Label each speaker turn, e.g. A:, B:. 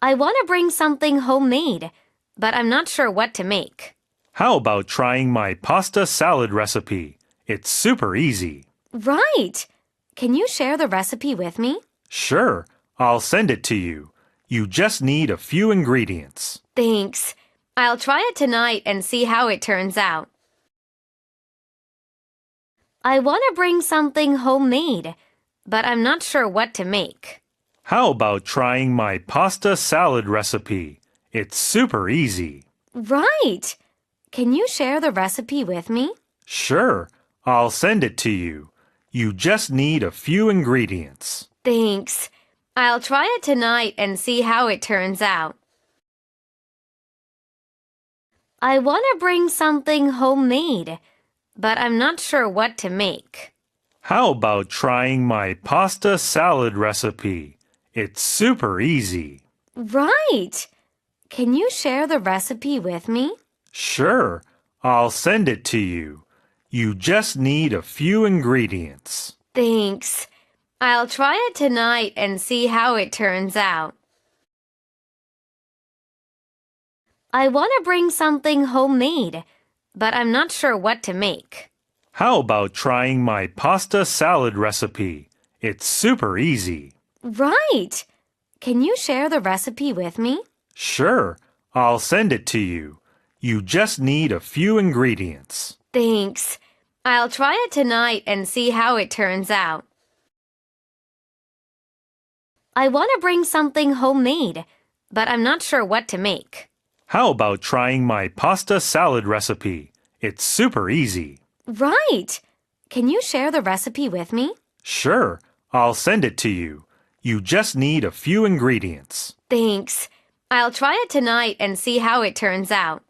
A: I want to bring something homemade, but I'm not sure what to make.
B: How about trying my pasta salad recipe? It's super easy.
A: Right! Can you share the recipe with me?
B: Sure, I'll send it to you. You just need a few ingredients.
A: Thanks. I'll try it tonight and see how it turns out. I want to bring something homemade, but I'm not sure what to make.
B: How about trying my pasta salad recipe? It's super easy.
A: Right! Can you share the recipe with me?
B: Sure, I'll send it to you. You just need a few ingredients.
A: Thanks. I'll try it tonight and see how it turns out. I want to bring something homemade, but I'm not sure what to make.
B: How about trying my pasta salad recipe? It's super easy.
A: Right! Can you share the recipe with me?
B: Sure, I'll send it to you. You just need a few ingredients.
A: Thanks. I'll try it tonight and see how it turns out. I want to bring something homemade, but I'm not sure what to make.
B: How about trying my pasta salad recipe? It's super easy.
A: Right! Can you share the recipe with me?
B: Sure, I'll send it to you. You just need a few ingredients.
A: Thanks. I'll try it tonight and see how it turns out. I want to bring something homemade, but I'm not sure what to make.
B: How about trying my pasta salad recipe? It's super easy.
A: Right! Can you share the recipe with me?
B: Sure, I'll send it to you. You just need a few ingredients.
A: Thanks. I'll try it tonight and see how it turns out.